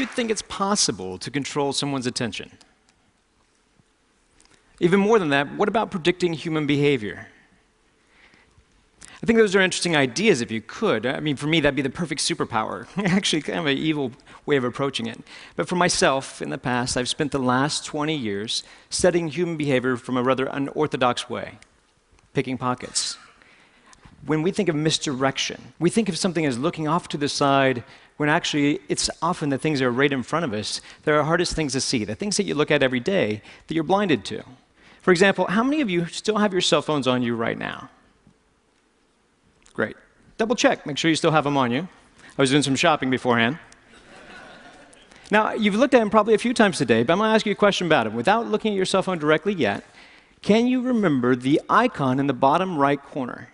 you think it's possible to control someone's attention? Even more than that, what about predicting human behavior? I think those are interesting ideas if you could. I mean, for me, that'd be the perfect superpower. Actually, kind of an evil way of approaching it. But for myself, in the past, I've spent the last 20 years studying human behavior from a rather unorthodox way, picking pockets. When we think of misdirection, we think of something as looking off to the side, when actually it's often the things that are right in front of us that are hardest things to see, the things that you look at every day that you're blinded to. For example, how many of you still have your cell phones on you right now? Great. Double check, make sure you still have them on you. I was doing some shopping beforehand. Now, you've looked at them probably a few times today, but I'm going to ask you a question about them. Without looking at your cell phone directly yet, can you remember the icon in the bottom right corner?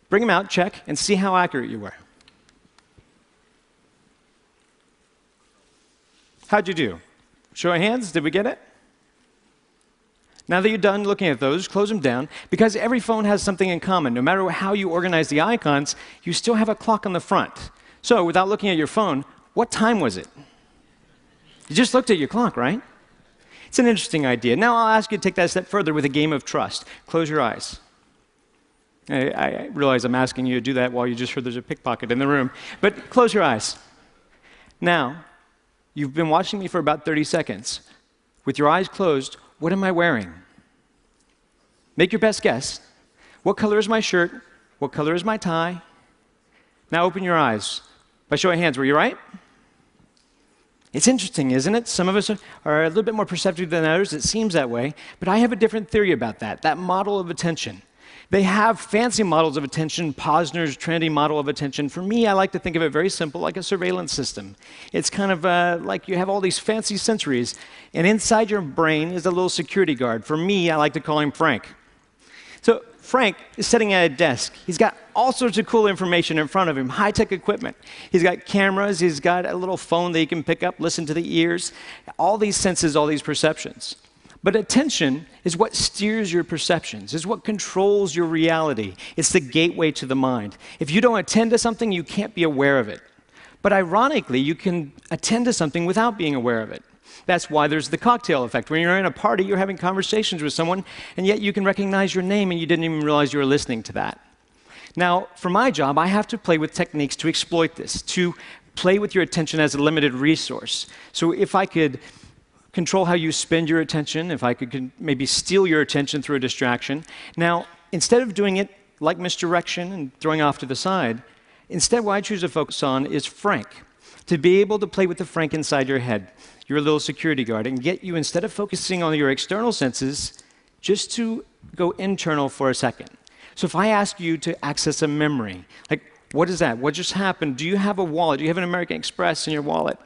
Bring them out, check, and see how accurate you were. How'd you do? Show of hands, did we get it? Now that you're done looking at those, close them down, because every phone has something in common. No matter how you organize the icons, you still have a clock on the front. So without looking at your phone, what time was it? You just looked at your clock, right? It's an interesting idea. Now I'll ask you to take that a step further with a game of trust. Close your eyes. I realize I'm asking you to do that while you just heard there's a pickpocket in the room, but close your eyes. Now, you've been watching me for about 30 seconds. With your eyes closed, what am I wearing? Make your best guess. What color is my shirt? What color is my tie? Now open your eyes. By show of hands, were you right? It's interesting, isn't it? Some of us are a little bit more perceptive than others. It seems that way. But I have a different theory about that model of attention. They have fancy models of attention, Posner's trendy model of attention. For me, I like to think of it very simple, like a surveillance system. It's kind of like you have all these fancy sensories, and inside your brain is a little security guard. For me, I like to call him Frank. So Frank is sitting at a desk. He's got all sorts of cool information in front of him, high-tech equipment. He's got cameras. He's got a little phone that he can pick up, listen to the ears, all these senses, all these perceptions. But attention is what steers your perceptions, is what controls your reality. It's the gateway to the mind. If you don't attend to something, you can't be aware of it. But ironically, you can attend to something without being aware of it. That's why there's the cocktail effect. When you're in a party, you're having conversations with someone, and yet you can recognize your name, and you didn't even realize you were listening to that. Now, for my job, I have to play with techniques to exploit this, to play with your attention as a limited resource. So if I could control how you spend your attention, if I could maybe steal your attention through a distraction. Now, instead of doing it like misdirection and throwing off to the side, instead what I choose to focus on is Frank, to be able to play with the Frank inside your head, your little security guard, and get you, instead of focusing on your external senses, just to go internal for a second. So if I ask you to access a memory, like, what is that? What just happened? Do you have a wallet? Do you have an American Express in your wallet?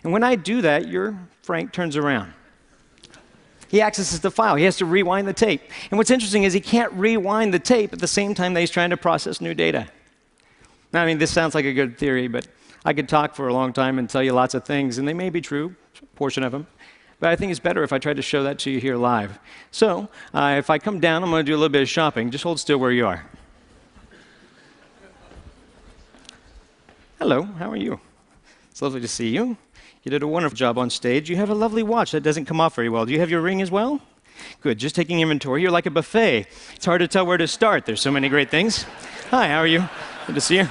And when I do that, your Frank turns around. He accesses the file. He has to rewind the tape. And what's interesting is he can't rewind the tape at the same time that he's trying to process new data. Now, I mean, this sounds like a good theory, but I could talk for a long time and tell you lots of things, and they may be true, a portion of them. But I think it's better if I try to show that to you here live. So if I come down, I'm going to do a little bit of shopping. Just hold still where you are. Hello, how are you? It's lovely to see you. You did a wonderful job on stage. You have a lovely watch that doesn't come off very well. Do you have your ring as well? Good, just taking inventory. You're like a buffet. It's hard to tell where to start. There's so many great things. Hi, how are you? Good to see you.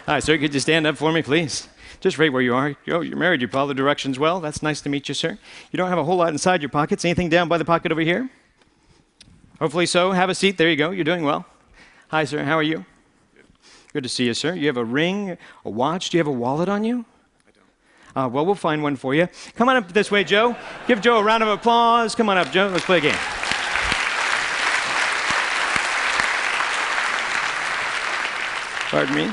Hi, sir, could you stand up for me, please? Just right where you are. You're married. You follow the directions well. That's nice to meet you, sir. You don't have a whole lot inside your pockets. Anything down by the pocket over here? Hopefully so. Have a seat. There you go. You're doing well. Hi, sir. How are you? Good to see you, sir. You have a ring, a watch. Do you have a wallet on you? Well, we'll find one for you. Come on up this way, Joe. Give Joe a round of applause. Come on up, Joe. Let's play a game. Pardon me.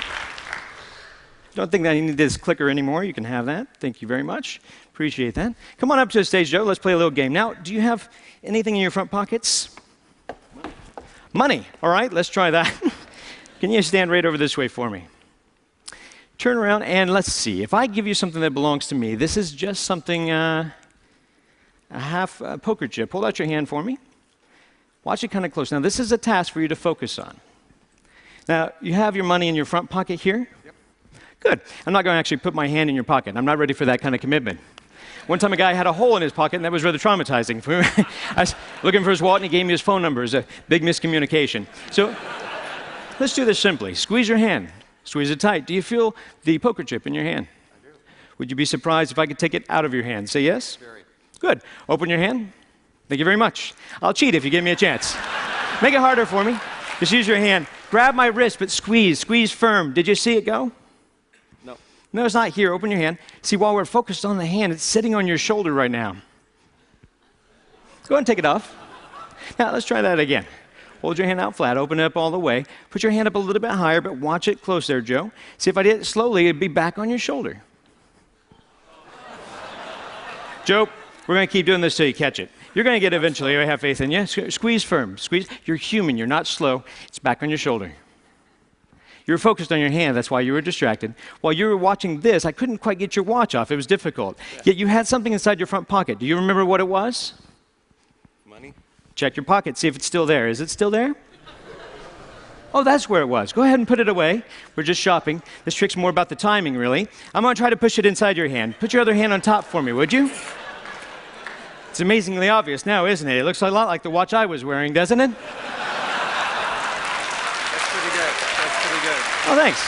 Don't think that you need this clicker anymore. You can have that. Thank you very much. Appreciate that. Come on up to the stage, Joe. Let's play a little game. Now, do you have anything in your front pockets? Money. All right, let's try that. Can you stand right over this way for me? Turn around and let's see. If I give you something that belongs to me, this is just something, a half poker chip. Hold out your hand for me. Watch it kind of close. Now, this is a task for you to focus on. Now, you have your money in your front pocket here? Yep. Good. I'm not going to actually put my hand in your pocket. I'm not ready for that kind of commitment. One time a guy had a hole in his pocket, and that was rather traumatizing. I was looking for his wallet, and he gave me his phone number. It was a big miscommunication. So let's do this simply. Squeeze your hand. Squeeze it tight. Do you feel the poker chip in your hand? I do. Would you be surprised if I could take it out of your hand? Say yes? Very. Good. Open your hand. Thank you very much. I'll cheat if you give me a chance. Make it harder for me. Just use your hand. Grab my wrist, but squeeze. Squeeze firm. Did you see it go? No. No, it's not here. Open your hand. See, while we're focused on the hand, it's sitting on your shoulder right now. Go ahead and take it off. Now, let's try that again. Hold your hand out flat. Open it up all the way. Put your hand up a little bit higher, but watch it close there, Joe. See, if I did it slowly, it'd be back on your shoulder. Joe, we're going to keep doing this till you catch it. You're going to get it eventually. I have faith in you. Squeeze firm. Squeeze. You're human. You're not slow. It's back on your shoulder. You were focused on your hand. That's why you were distracted. While you were watching this, I couldn't quite get your watch off. It was difficult. Yet you had something inside your front pocket. Do you remember what it was? Money? Check your pocket. See if it's still there. Is it still there? Oh, that's where it was. Go ahead and put it away. We're just shopping. This trick's more about the timing, really. I'm going to try to push it inside your hand. Put your other hand on top for me, would you? It's amazingly obvious now, isn't it? It looks a lot like the watch I was wearing, doesn't it? That's pretty good. That's pretty good. Oh, thanks.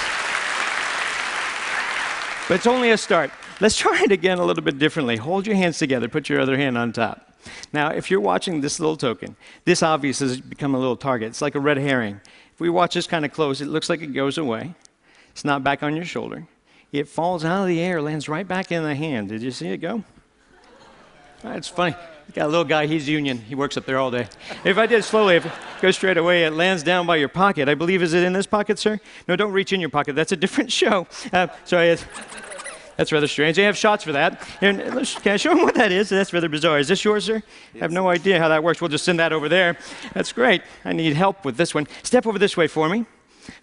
But it's only a start. Let's try it again a little bit differently. Hold your hands together. Put your other hand on top. Now, if you're watching this little token, this obviously has become a little target. It's like a red herring. If we watch this kind of close, it looks like it goes away. It's not back on your shoulder. It falls out of the air, lands right back in the hand. Did you see it go? It's funny. Got a little guy, he's union. He works up there all day. If I did it slowly, if it goes straight away, it lands down by your pocket. I believe, is it in this pocket, sir? No, don't reach in your pocket. That's a different show. Sorry, that's rather strange. They have shots for that. And can I show them what that is? That's rather bizarre. Is this yours, sir? I have no idea how that works. We'll just send that over there. That's great. I need help with this one. Step over this way for me.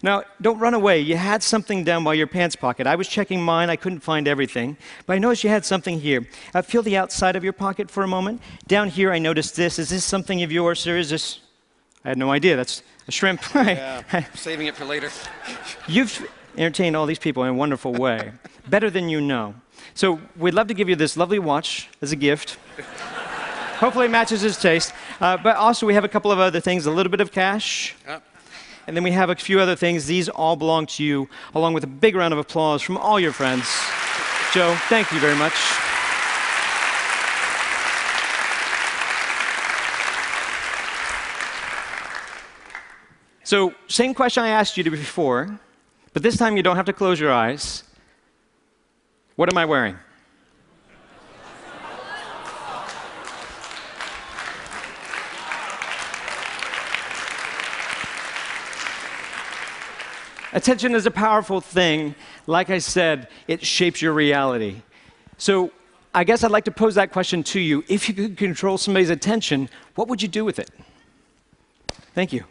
Now, don't run away. You had something down by your pants pocket. I was checking mine. I couldn't find everything. But I noticed you had something here. Feel the outside of your pocket for a moment. Down here, I noticed this. Is this something of yours, sir? Is this? I had no idea. That's a shrimp. Yeah, saving it for later. You've entertained all these people in a wonderful way. Better than you know. So we'd love to give you this lovely watch as a gift. Hopefully it matches his taste. But also we have a couple of other things, a little bit of cash. And then we have a few other things. These all belong to you, along with a big round of applause from all your friends. Joe, thank you very much. So, same question I asked you before, but this time you don't have to close your eyes. What am I wearing? Attention is a powerful thing. Like I said, it shapes your reality. So I guess I'd like to pose that question to you. If you could control somebody's attention, what would you do with it? Thank you.